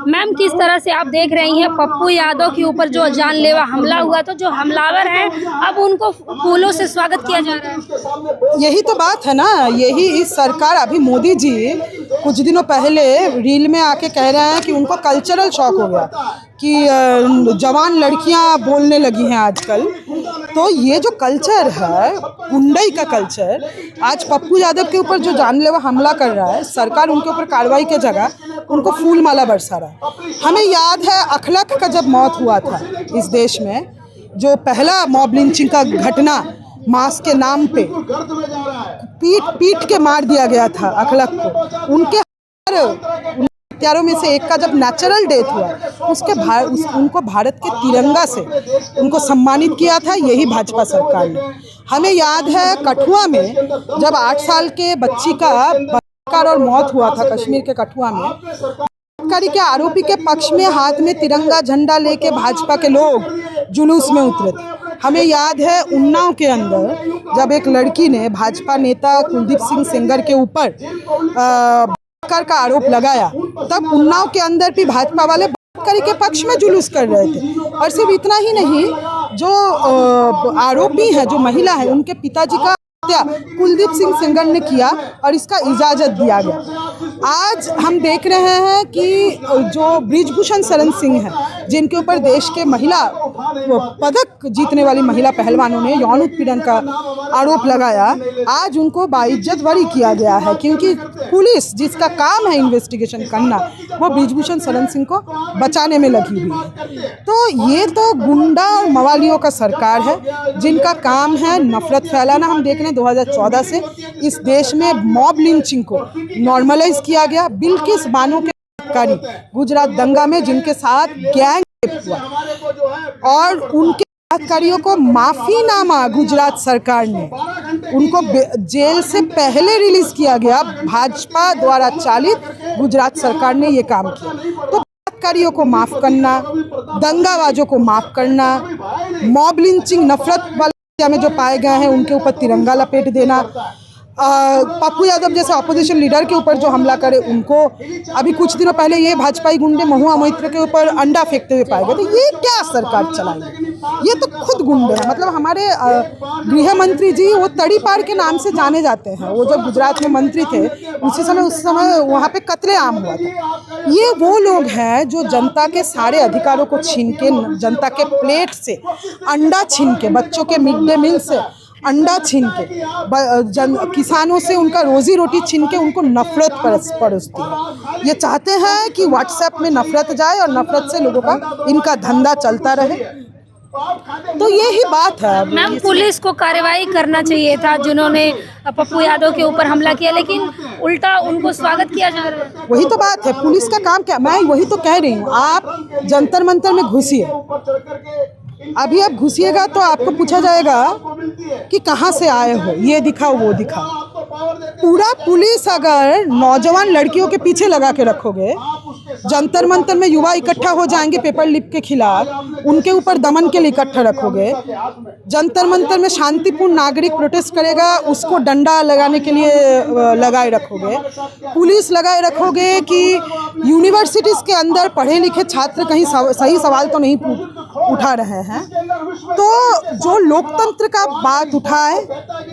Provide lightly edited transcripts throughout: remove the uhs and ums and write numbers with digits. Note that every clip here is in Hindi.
मैम, किस तरह से आप देख रही हैं पप्पू यादव के ऊपर जो जानलेवा हमला हुआ, तो जो हमलावर हैं अब उनको फूलों से स्वागत किया जा रहा है। यही तो बात है ना, यही इस सरकार। अभी मोदी जी कुछ दिनों पहले रील में आके कह रहे हैं कि उनको कल्चरल शॉक हो गया कि जवान लड़कियां बोलने लगी हैं आजकल। तो ये जो कल्चर है, गुंडई का कल्चर, आज पप्पू यादव के ऊपर जो जानलेवा हमला कर रहा है, सरकार उनके ऊपर कार्रवाई के जगह उनको फूल माला बरसा रहा है। हमें याद है अखलाक का जब मौत हुआ था इस देश में, जो पहला मॉब लिंचिंग का घटना मास्क के नाम पे पीट के मार दिया गया था अखलाक को। उनके हत्यारों में से एक का जब नेचुरल डेथ हुआ, उनको भारत के तिरंगा से उनको सम्मानित किया था यही भाजपा सरकार ने। हमें याद है कठुआ में जब 8 साल के बच्ची का बलात्कार और मौत हुआ था कश्मीर के कठुआ में, बलात्कारी के आरोपी के पक्ष में हाथ में तिरंगा झंडा लेके भाजपा के लोग जुलूस में उतरे थे। हमें याद है उन्नाव के अंदर जब एक लड़की ने भाजपा नेता कुलदीप सिंह सेंगर के ऊपर बलात्कार का आरोप लगाया, तब उन्नाव के अंदर भी भाजपा वाले बलात्कारी के पक्ष में जुलूस कर रहे थे। और सिर्फ इतना ही नहीं, जो आरोपी है, जो महिला है, उनके पिताजी का हत्या कुलदीप सिंह सेंगर ने किया और इसका इजाज़त दिया गया। आज हम देख रहे हैं कि जो बृजभूषण शरण सिंह हैं, जिनके ऊपर देश के महिला पदक जीतने वाली महिला पहलवानों ने यौन उत्पीड़न का आरोप लगाया, आज उनको बाइज्जत बरी किया गया है, क्योंकि पुलिस जिसका काम है इन्वेस्टिगेशन करना, वो बृजभूषण शरण सिंह को बचाने में लगी हुई है। तो ये तो गुंडा और मवालियों का सरकार है, जिनका काम है नफरत फैलाना। हम देख रहे हैं 2014 से इस देश में मॉब लिंचिंग को नॉर्मलाइज किया गया। बिल्किस बानो के गुजरात दंगा में जिनके साथ गैंग रेप हुआ और उनके बलात्कारियों को माफीनामा गुजरात सरकार ने उनको जेल से पहले रिलीज किया गया, भाजपा द्वारा चालित गुजरात सरकार ने ये काम किया। तो बलात्कारियों को माफ करना, दंगाबाजों को माफ करना, मॉब लिंचिंग नफरत वाले में जो पाए गए हैं उनके ऊपर तिरंगा लपेट देना, पप्पू यादव जैसे अपोजिशन लीडर के ऊपर जो हमला करे उनको, अभी कुछ दिनों पहले ये भाजपाई गुंडे महुआ मोइत्र के ऊपर अंडा फेंकते हुए पाए गए। तो ये क्या सरकार चलाएंगे? ये तो खुद गुंडे हैं। मतलब हमारे गृह मंत्री जी वो तड़ीपार के नाम से जाने जाते हैं। वो जब गुजरात में मंत्री थे उस समय वहाँ पे कत्लेआम हुआ था। ये वो लोग हैं जो जनता के सारे अधिकारों को छीन के, जनता के प्लेट से अंडा छीन के, बच्चों के मिड डे मील से अंडा छीन के, किसानों से उनका रोजी रोटी छीन के उनको नफरत परोसती है। ये चाहते हैं कि व्हाट्सएप में नफरत जाए और नफरत से लोगों का इनका धंधा चलता रहे। तो यही बात है। मैम, पुलिस को कार्रवाई करना चाहिए था जिन्होंने पप्पू यादव के ऊपर हमला किया, लेकिन उल्टा उनको स्वागत किया जा रहा है। वही तो बात है, पुलिस का काम क्या? मैं वही तो कह रही हूँ। आप जंतर मंतर में घुसिए, अभी आप घुसिएगा तो आपको पूछा जाएगा कि कहाँ से आए हो, ये दिखाओ वो दिखाओ। पूरा पुलिस अगर नौजवान लड़कियों के पीछे लगा के रखोगे, जंतर मंतर में युवा इकट्ठा हो जाएंगे पेपर लीक के खिलाफ, उनके ऊपर दमन के लिए इकट्ठा रखोगे, जंतर मंतर में शांतिपूर्ण नागरिक प्रोटेस्ट करेगा उसको डंडा लगाने के लिए लगाए रखोगे, पुलिस लगाए रखोगे कि यूनिवर्सिटीज़ के अंदर पढ़े लिखे छात्र कहीं सही सवाल तो नहीं उठा रहे हैं। तो जो लोकतंत्र का बात उठाए,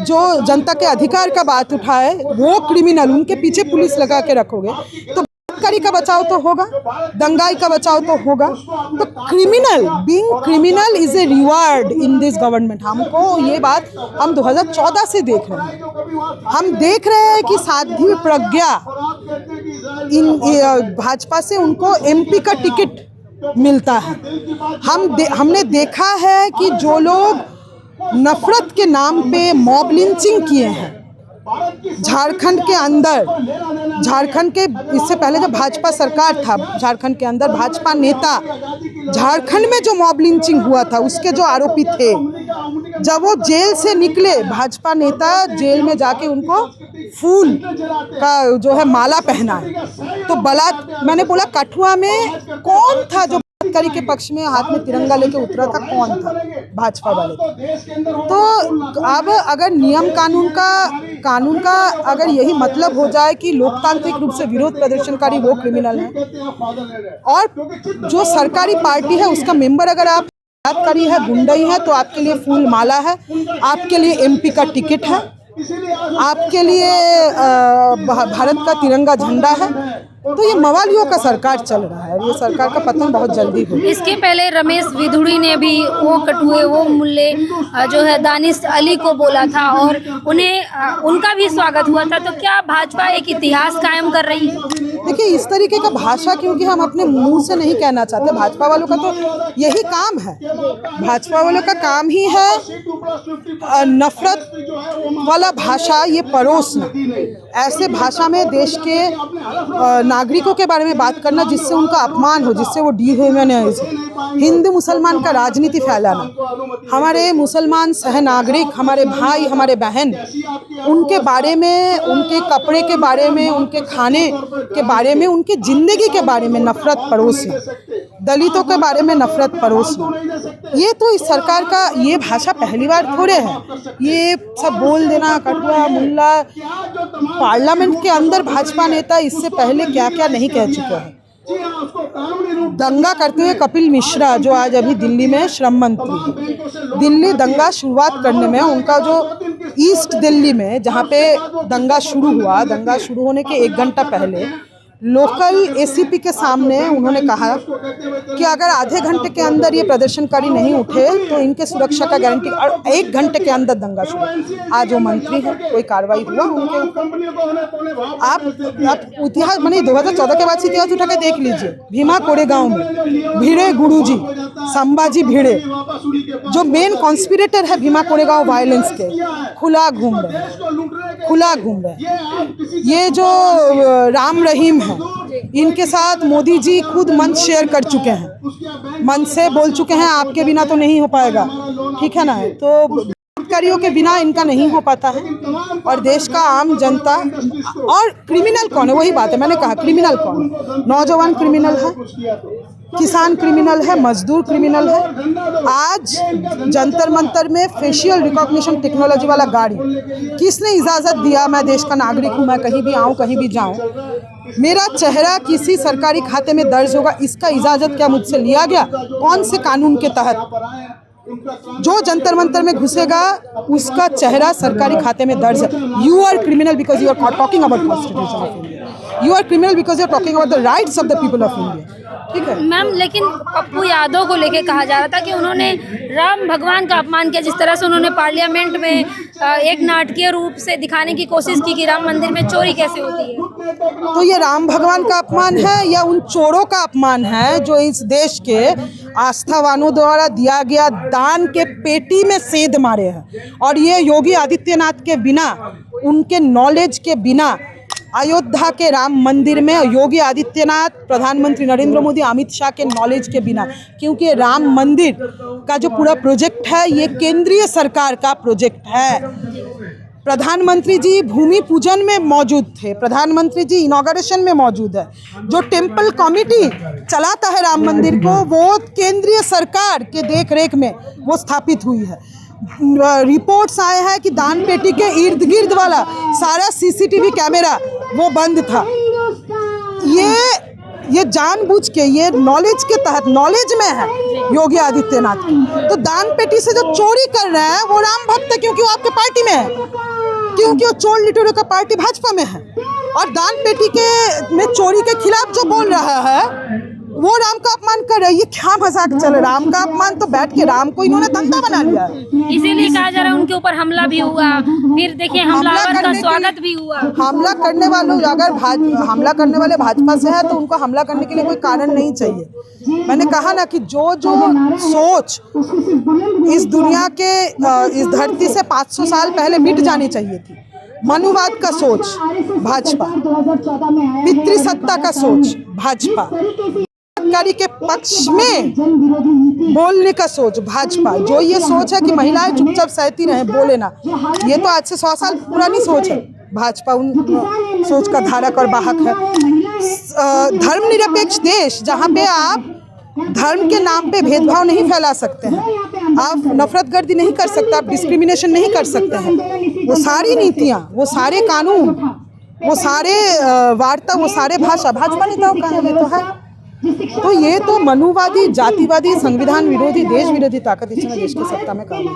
जो जनता के अधिकार का बात उठाए, वो क्रिमिनल, उनके पीछे पुलिस लगा के रखोगे तो बलात्कारी का बचाव तो होगा, दंगाई का बचाव तो होगा। तो criminal, being criminal is a reward in this government. हमको ये बात हम 2014 से देख रहे हैं। हम देख रहे हैं कि साध्वी प्रज्ञा भाजपा से उनको एमपी का टिकट मिलता है। हमने देखा है कि जो लोग नफरत के नाम पे मॉब लिंचिंग किए हैं झारखंड के अंदर, झारखंड के इससे पहले जब भाजपा सरकार था, झारखंड के अंदर भाजपा नेता, झारखंड में जो मॉब लिंचिंग हुआ था उसके जो आरोपी थे, जब वो जेल से निकले, भाजपा नेता जेल में जाके उनको फूल का जो है माला पहनाए। तो मैंने बोला कठुआ में कौन था जो बलात्कारी के पक्ष में हाथ में तिरंगा लेके उतरा था कौन था? भाजपा वाले। तो अब अगर नियम कानून का अगर यही मतलब हो जाए कि लोकतांत्रिक रूप से विरोध प्रदर्शनकारी वो क्रिमिनल है, और जो सरकारी पार्टी है उसका मेंबर अगर आप बलात्कारी है, गुंडई है, तो आपके लिए फूल माला है, आपके लिए एमपी का टिकट है, आपके लिए भारत का तिरंगा झंडा है। तो ये मवालियों का सरकार चल रहा है, ये सरकार का पतन बहुत जल्दी होगा। इसके पहले रमेश विधुड़ी ने भी वो कटुए वो मुल्ले जो है दानिश अली को बोला था और उन्हें उनका भी स्वागत हुआ था। तो क्या भाजपा एक इतिहास कायम कर रही है? देखिए, इस तरीके का भाषा क्योंकि हम अपने मुंह से नहीं कहना चाहते। भाजपा वालों का तो यही काम है, भाजपा वालों का काम ही है नफरत वाला भाषा ये परोसना, ऐसे भाषा में देश के नागरिकों के बारे में बात करना जिससे उनका अपमान हो, जिससे वो डिह्यूमनाइज हो, हिंदू मुसलमान का राजनीति फैलाना, हमारे मुसलमान सह नागरिक, हमारे भाई, हमारे बहन, उनके बारे में, उनके कपड़े के बारे में, उनके खाने के बारे में, उनकी जिंदगी के बारे में नफरत परोसना, दलितों के बारे में नफरत परोसना, ये तो इस सरकार का ये भाषा पहली बार थोड़े है। ये सब बोल देना, कटुआ मुल्ला, पार्लियामेंट के अंदर भाजपा नेता इससे पहले क्या क्या नहीं कह चुके हैं। दंगा करते हुए कपिल मिश्रा जो आज अभी दिल्ली में श्रम मंत्री, दिल्ली दंगा शुरुआत करने में उनका जो ईस्ट दिल्ली में जहाँ पे दंगा शुरू हुआ, दंगा शुरू होने के 1 घंटा पहले लोकल एसीपी के सामने उन्होंने कहा कि अगर आधे घंटे के अंदर ये प्रदर्शनकारी नहीं उठे तो इनके सुरक्षा का गारंटी, और 1 घंटे के अंदर दंगा शुरू। आज वो मंत्री है, कोई कार्रवाई हुआ उनके ऊपर? आप इतिहास बने 2014 के बाद से इतिहास उठा के देख लीजिए। भीमा कोरेगांव में भिड़े गुरुजी, संभाजी भिड़े, जो मेन कॉन्स्पिरेटर है भीमा कोरेगांव वायलेंस के, खुला घूम रहे। ये जो राम रहीम है, इनके साथ मोदी जी खुद मंच शेयर कर चुके हैं, मंच से बोल चुके हैं आपके बिना तो नहीं हो पाएगा, ठीक है ना? तो बलात्कारियों के बिना इनका नहीं हो पाता है। और देश का आम जनता, और क्रिमिनल कौन है? वही बात है, मैंने कहा क्रिमिनल कौन है? नौजवान क्रिमिनल है, किसान क्रिमिनल है, मजदूर क्रिमिनल है। आज जंतर मंतर में फेशियल रिकॉग्निशन टेक्नोलॉजी वाला गाड़ी किसने इजाज़त दिया? मैं देश का नागरिक हूँ, मैं कहीं भी आऊँ कहीं भी जाऊँ, मेरा चेहरा किसी सरकारी खाते में दर्ज होगा, इसका इजाज़त क्या मुझसे लिया गया? कौन से कानून के तहत? जो जंतर मंतर में घुसेगा उसका चेहरा सरकारी खाते में दर्ज है। You are criminal because you are talking about constitution of India, you are criminal because you are talking about the rights of the people of India, ठीक है मैम? लेकिन पप्पू यादव को लेके कहा जा रहा था कि उन्होंने राम भगवान का अपमान किया, जिस तरह से उन्होंने पार्लियामेंट में एक नाटकीय रूप से दिखाने की कोशिश की कि राम मंदिर में चोरी कैसे होती है। तो ये राम भगवान का अपमान है या उन चोरों का अपमान है जो इस देश के आस्थावानों द्वारा दिया गया दान के पेटी में सेंध मारे हैं? और ये योगी आदित्यनाथ के बिना, उनके नॉलेज के बिना, अयोध्या के राम मंदिर में योगी आदित्यनाथ, प्रधानमंत्री नरेंद्र मोदी, अमित शाह के नॉलेज के बिना, क्योंकि राम मंदिर का जो पूरा प्रोजेक्ट है ये केंद्रीय सरकार का प्रोजेक्ट है। प्रधानमंत्री जी भूमि पूजन में मौजूद थे, प्रधानमंत्री जी इनॉग्रेशन में मौजूद है। जो टेम्पल कमेटी चलाता है राम मंदिर को, वो केंद्रीय सरकार के देख रेख में वो स्थापित हुई है। रिपोर्ट्स आए हैं कि दान पेटी के इर्द गिर्द वाला सारा सीसीटीवी कैमरा वो बंद था। ये जानबूझ के, ये नॉलेज के तहत, नॉलेज में है योगी आदित्यनाथ की। तो दान पेटी से जो चोरी कर रहे हैं वो राम भक्त है, क्योंकि वो आपके पार्टी में है, क्योंकि वो चोर लिटोरों का पार्टी भाजपा में है। और दान पेटी के में चोरी के खिलाफ जो बोल रहा है वो राम का अपमान कर रहा है। ये क्या मजाक चल रहा है? राम का अपमान तो बैठ के राम को इन्होंने धंधा बना लिया है। इसीलिए कहा जा रहा है उनके ऊपर हमला भी हुआ, फिर देखिए हमलावर का स्वागत भी हुआ। हमला करने वालों, अगर हमला करने वाले भाजपा से है तो उनको हमला करने के लिए कोई कारण नहीं चाहिए। मैंने कहा ना कि जो सोच इस दुनिया के, इस धरती से 500 साल पहले मिट जानी चाहिए थी, मनुवाद का सोच भाजपा, पितृसत्ता का सोच भाजपा, बलात्कारी के पक्ष में बोलने का सोच भाजपा, जो ये सोच है कि महिलाएं चुपचाप सहती रहें, बोले ना, ये तो आज से 100 साल पुरानी सोच है। भाजपा उन सोच का धारक और वाहक है। धर्मनिरपेक्ष देश जहाँ पे आप धर्म के नाम पे भेदभाव नहीं फैला सकते हैं, आप नफरत गर्दी नहीं कर सकते, आप डिस्क्रिमिनेशन नहीं कर सकते हैं। वो सारी नीतियाँ, वो सारे कानून, वो सारे वार्ता, वो सारे भाजपा नेताओं का है, ये तो है। तो ये तो मनुवादी, जातिवादी, संविधान विरोधी, देश विरोधी ताकत इस समय देश की सत्ता में काम है।